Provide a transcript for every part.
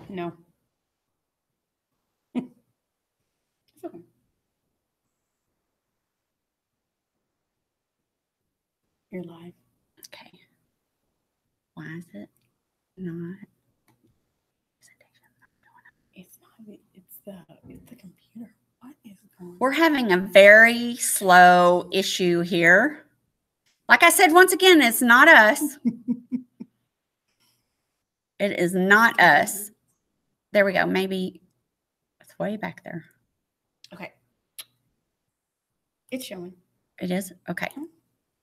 No. It's okay. You're live. Okay. Why is it not? It's not. It's the computer. What is going on? We're having a very slow issue here. Like I said, once again, it's not us. It is not us. There we go. Maybe it's way back there. Okay. It's showing. It is? Okay.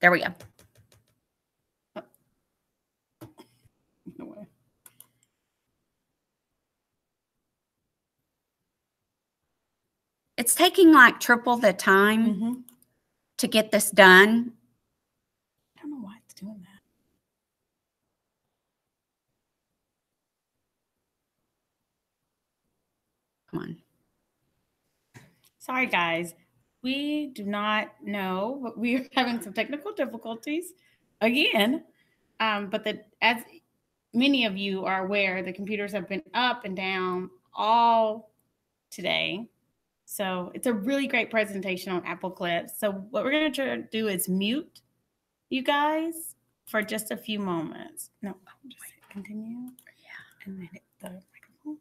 There we go. No way. It's taking like triple the time to get this done. I don't know why it's doing that. Come on. Sorry, guys. We do not know, but we are having some technical difficulties again. But as many of you are aware, the computers have been up and down all today. So it's a really great presentation on Apple Clips. So what we're going to try to do is mute you guys for just a few moments. No, just hit continue. Yeah. And then hit the microphone.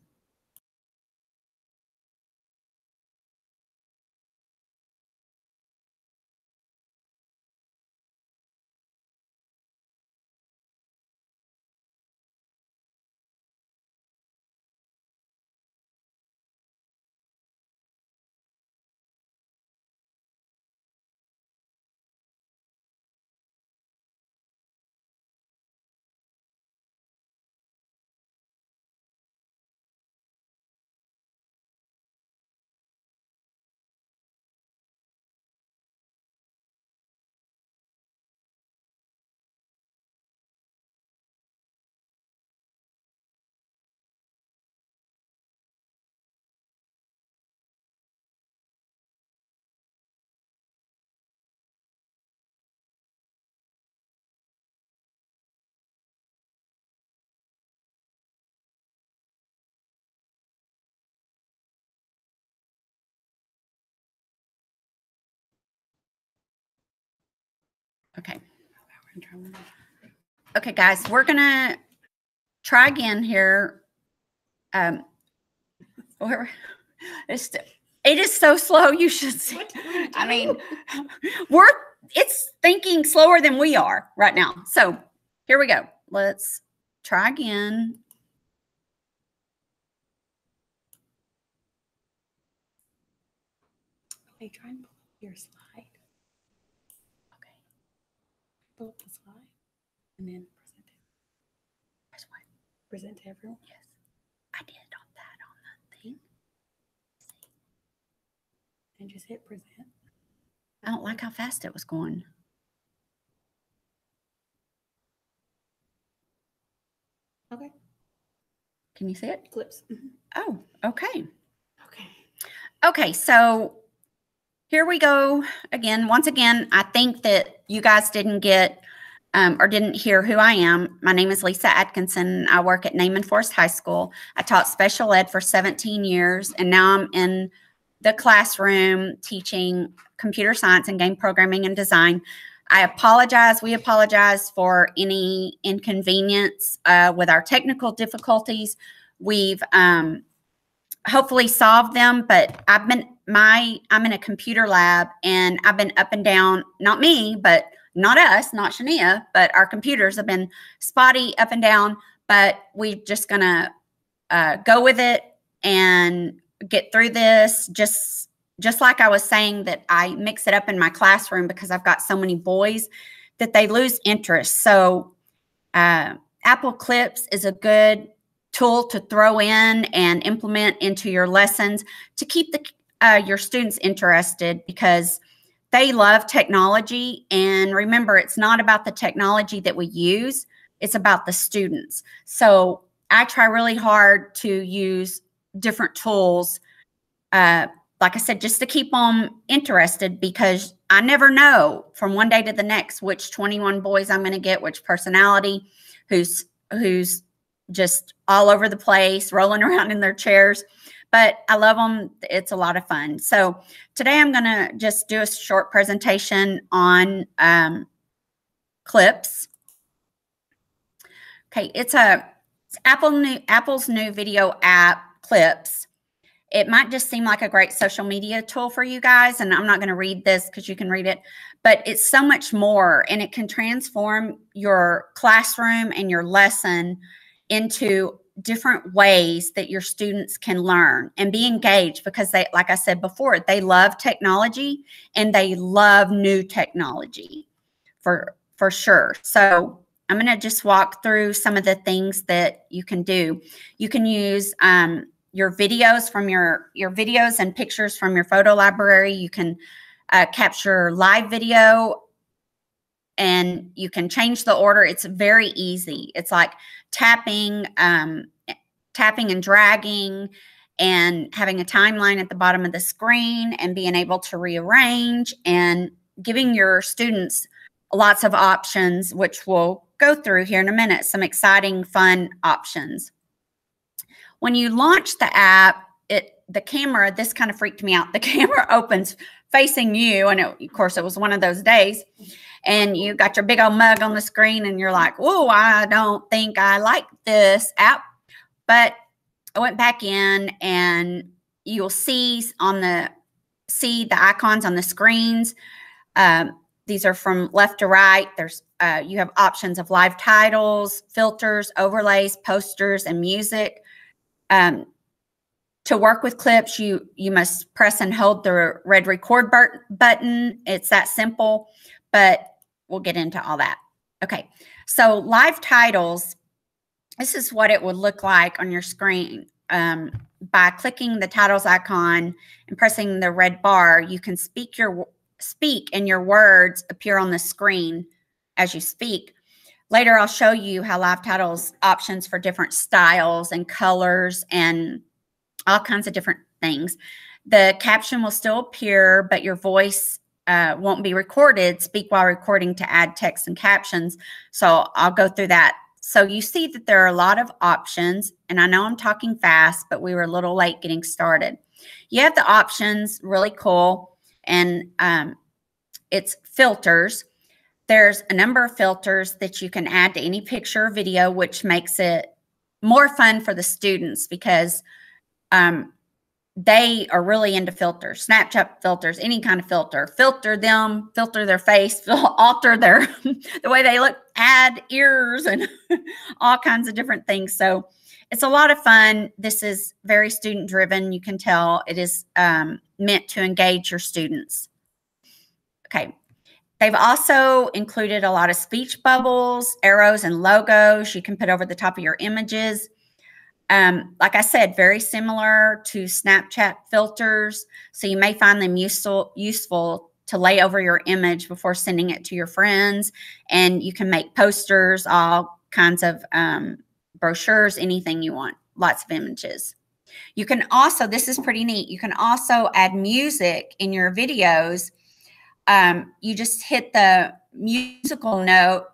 Okay. Okay, guys, we're going to try again here. It is so slow. You should see. I mean, it's thinking slower than we are right now. So here we go. Let's try again. Okay, try and pull up your slide. Okay. Pull up the slide and then present it. That's what? Present to everyone? Yes. I did on the thing. And just hit present. I don't like how fast it was going. Okay. Can you see it? Clips. Oh, okay. Okay. Okay, so here we go again. Once again, I think that you guys didn't get or didn't hear who I am. My name is Lisa Atkinson. I work at Naaman Forest High School. I taught special ed for 17 years, and now I'm in the classroom teaching computer science and game programming and design. I apologize. We apologize for any inconvenience with our technical difficulties. We've hopefully solved them, but I'm in a computer lab, and I've been up and down, not me, but not us, not Shania, but our computers have been spotty up and down, but we're just gonna go with it and get through this. Just like I was saying that I mix it up in my classroom because I've got so many boys that they lose interest. So Apple Clips is a good tool to throw in and implement into your lessons to keep your students interested, because they love technology. And remember, it's not about the technology that we use, it's about the students. So I try really hard to use different tools, like I said, just to keep them interested, because I never know from one day to the next which 21 boys I'm going to get, which personality, who's just all over the place, rolling around in their chairs. But I love them. It's a lot of fun. So today I'm going to just do a short presentation on clips. Okay, it's Apple's new video app, Clips. It might just seem like a great social media tool for you guys, and I'm not going to read this because you can read it, but it's so much more, and it can transform your classroom and your lesson into different ways that your students can learn and be engaged, because they, like I said before, they love technology and they love new technology for sure. So I'm going to just walk through some of the things that you can do. You can use your videos from your videos and pictures from your photo library. You can capture live video, and you can change the order. It's very easy. It's like tapping and dragging and having a timeline at the bottom of the screen and being able to rearrange and giving your students lots of options, which we'll go through here in a minute, some exciting, fun options. When you launch the app, the camera, this kind of freaked me out. The camera opens facing you, and of course it was one of those days, and you got your big old mug on the screen, and you're like, "Whoa, I don't think I like this app." But I went back in, and you'll see the icons on the screens. These are from left to right. There's you have options of live titles, filters, overlays, posters, and music. To work with clips, you must press and hold the red record button. It's that simple, but we'll get into all that. Okay, so live titles, this is what it would look like on your screen. By clicking the titles icon and pressing the red bar, you can speak and your words appear on the screen as you speak. Later, I'll show you how live titles options for different styles and colors and all kinds of different things. The caption will still appear, but your voice won't be recorded. Speak while recording to add text and captions. So I'll go through that. So you see that there are a lot of options, and I know I'm talking fast, but we were a little late getting started. You have the options, really cool, and it's filters. There's a number of filters that you can add to any picture or video, which makes it more fun for the students because they are really into filters, Snapchat filters, any kind of filter. Filter them, filter their face, alter the way they look, add ears and all kinds of different things. So it's a lot of fun. This is very student driven. You can tell it is meant to engage your students. Okay. They've also included a lot of speech bubbles, arrows, and logos you can put over the top of your images. Like I said, very similar to Snapchat filters. So you may find them useful to lay over your image before sending it to your friends. And you can make posters, all kinds of brochures, anything you want, lots of images. You can also, this is pretty neat, you can also add music in your videos. You just hit the musical note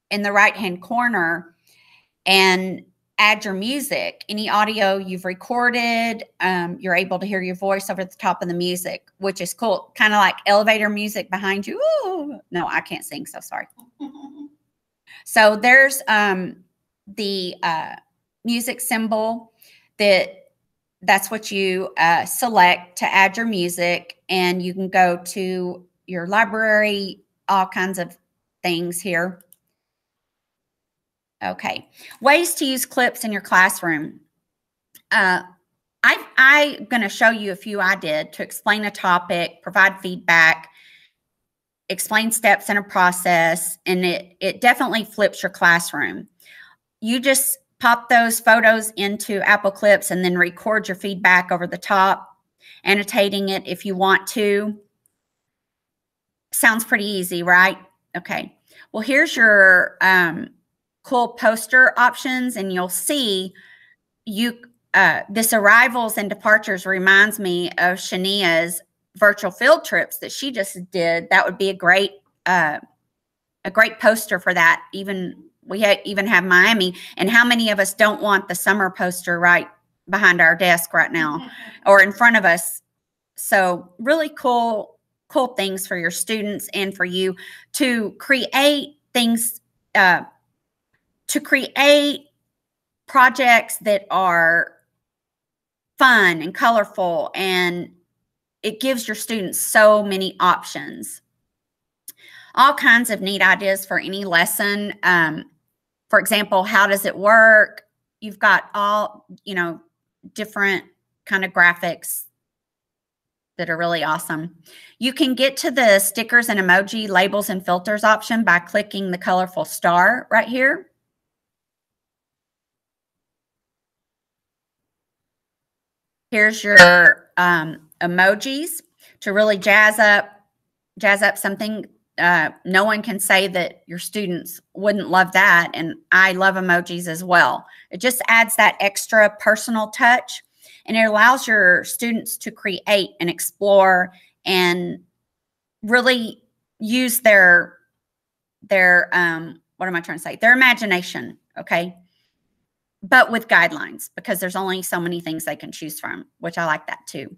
in the right-hand corner and add your music. Any audio you've recorded, you're able to hear your voice over the top of the music, which is cool. Kind of like elevator music behind you. Ooh, no, I can't sing, so sorry. So there's the music symbol that's what you select to add your music, and you can go to your library, all kinds of things here. Okay, ways to use clips in your classroom. I'm going to show you a few I did to explain a topic, provide feedback, explain steps in a process, and it definitely flips your classroom. You just pop those photos into Apple Clips and then record your feedback over the top, annotating it if you want to. Sounds pretty easy, right? Okay. Well, here's your cool poster options, and you'll see this arrivals and departures reminds me of Shania's virtual field trips that she just did. That would be a great poster for that, even even have Miami. And how many of us don't want the summer poster right behind our desk right now or in front of us? So really cool things for your students and for you to create things, to create projects that are fun and colorful, and it gives your students so many options. All kinds of neat ideas for any lesson. For example, how does it work? You've got all, different kind of graphics that are really awesome. You can get to the stickers and emoji labels and filters option by clicking the colorful star right here. Here's your emojis to really jazz up something. No one can say that your students wouldn't love that. And I love emojis as well. It just adds that extra personal touch, and it allows your students to create and explore and really use their what am I trying to say? Their imagination. Okay. But with guidelines, because there's only so many things they can choose from, which I like that too.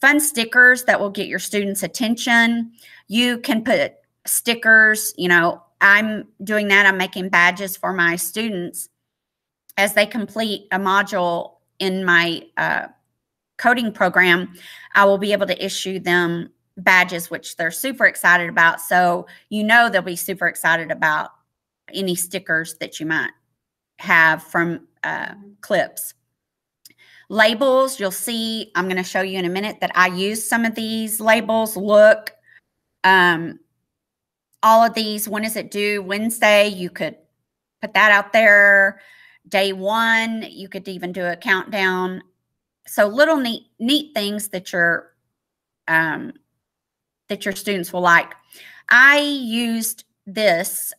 Fun stickers that will get your students' attention. You can put stickers, I'm doing that. I'm making badges for my students as they complete a module in my coding program. I will be able to issue them badges, which they're super excited about. So, they'll be super excited about any stickers that you might have from clips. Labels, you'll see, I'm going to show you in a minute that I use some of these labels. Look, all of these, when is it due? Wednesday, you could put that out there. Day 1, you could even do a countdown. So little neat things that your students will like. I used this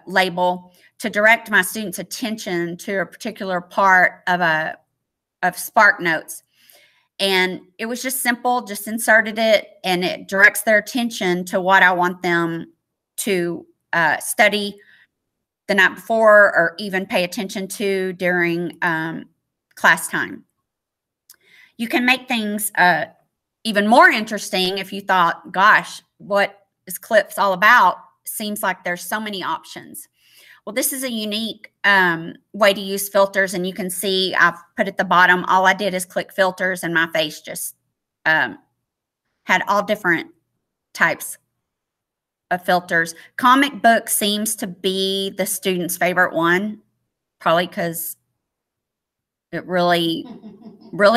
label to direct my students' attention to a particular part of Spark Notes. And it was just simple, just inserted it, and it directs their attention to what I want them to study the night before or even pay attention to during class time. You can make things even more interesting if you thought, gosh, what is Clips all about? Seems like there's so many options. Well, this is a unique way to use filters, and you can see I've put at the bottom, all I did is click filters, and my face just had all different types of filters. Comic book seems to be the student's favorite one, probably because it really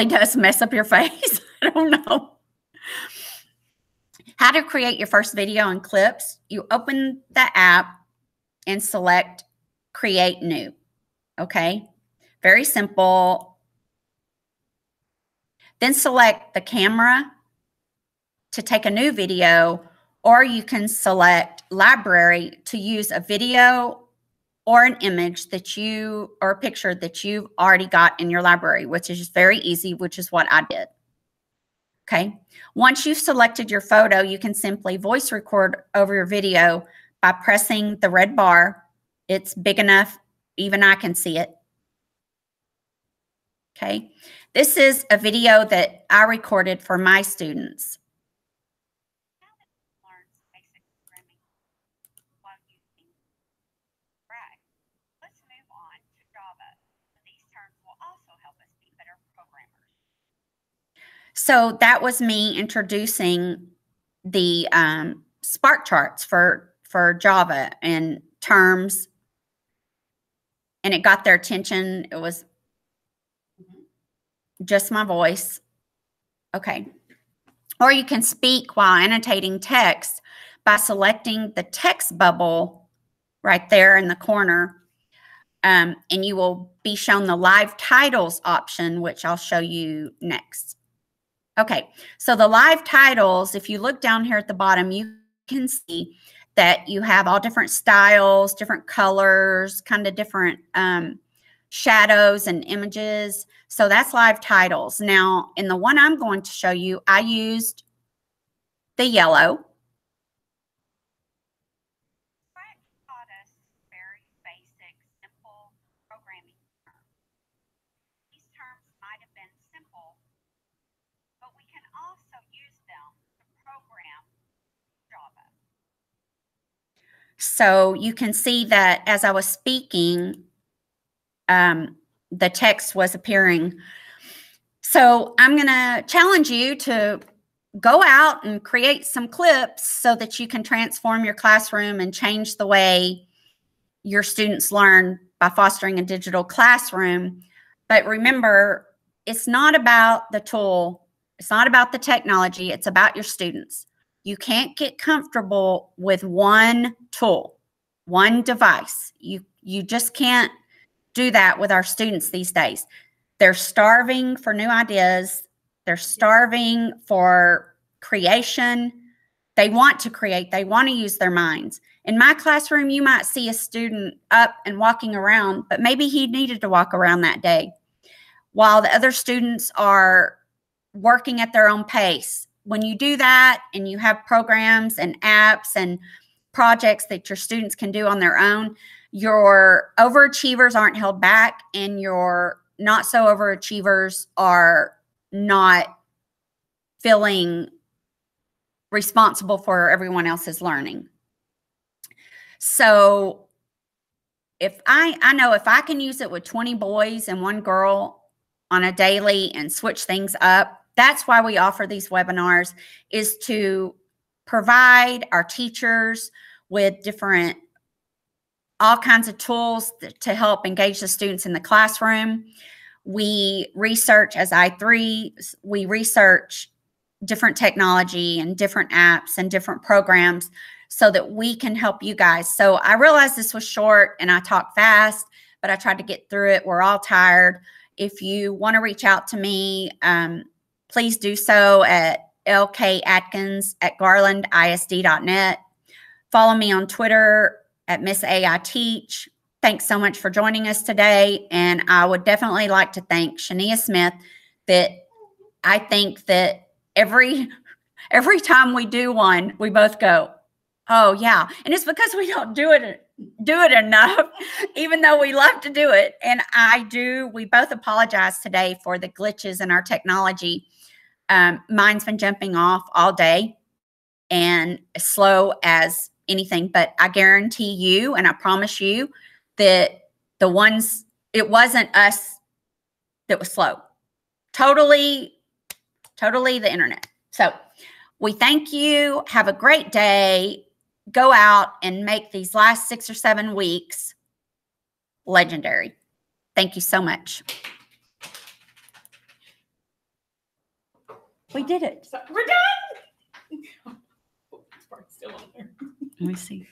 does mess up your face. I don't know. How to create your first video in Clips. You open the app and select Create New. Okay, very simple. Then select the camera to take a new video, or you can select Library to use a video or an image or a picture that you've already got in your library, which is very easy, which is what I did. Okay. Once you've selected your photo, you can simply voice record over your video by pressing the red bar. It's big enough, even I can see it. Okay. This is a video that I recorded for my students. Let's move on to Java. These terms will also help us be better programmers. So that was me introducing the Spark charts for Java and terms, and it got their attention. It was just my voice. Okay. Or you can speak while annotating text by selecting the text bubble right there in the corner. And you will be shown the live titles option, which I'll show you next. Okay, so the live titles, if you look down here at the bottom, you can see that you have all different styles, different colors, kind of different shadows and images. So that's live titles. Now, in the one I'm going to show you, I used the yellow. Taught us very basic So you can see that as I was speaking, the text was appearing. So I'm going to challenge you to go out and create some clips so that you can transform your classroom and change the way your students learn by fostering a digital classroom. But remember, it's not about the tool. It's not about the technology. It's about your students. You can't get comfortable with one tool, one device. You just can't do that with our students these days. They're starving for new ideas. They're starving for creation. They want to create. They want to use their minds. In my classroom, you might see a student up and walking around, but maybe he needed to walk around that day, while the other students are working at their own pace. When you do that and you have programs and apps and projects that your students can do on their own, your overachievers aren't held back and your not so overachievers are not feeling responsible for everyone else's learning. So if I know if I can use it with 20 boys and 1 girl on a daily and switch things up, that's why we offer these webinars, is to provide our teachers with all kinds of tools to help engage the students in the classroom. We research, as I3, we research different technology and different apps and different programs so that we can help you guys. So I realized this was short and I talked fast, but I tried to get through it. We're all tired. If you want to reach out to me, please do so at lkatkins@garlandisd.net. Follow me on Twitter at Miss AI Teach. Thanks so much for joining us today. And I would definitely like to thank Shania Smith. That I think that every time we do one, we both go, oh yeah. And it's because we don't do it enough, even though we love to do it. And we both apologize today for the glitches in our technology. Mine's been jumping off all day and as slow as anything, but I guarantee you, and I promise you that it wasn't us that was slow. Totally the internet. So we thank you. Have a great day. Go out and make these last 6 or 7 weeks legendary. Thank you so much. We did it. So we're done. This part's still on there. Let me see.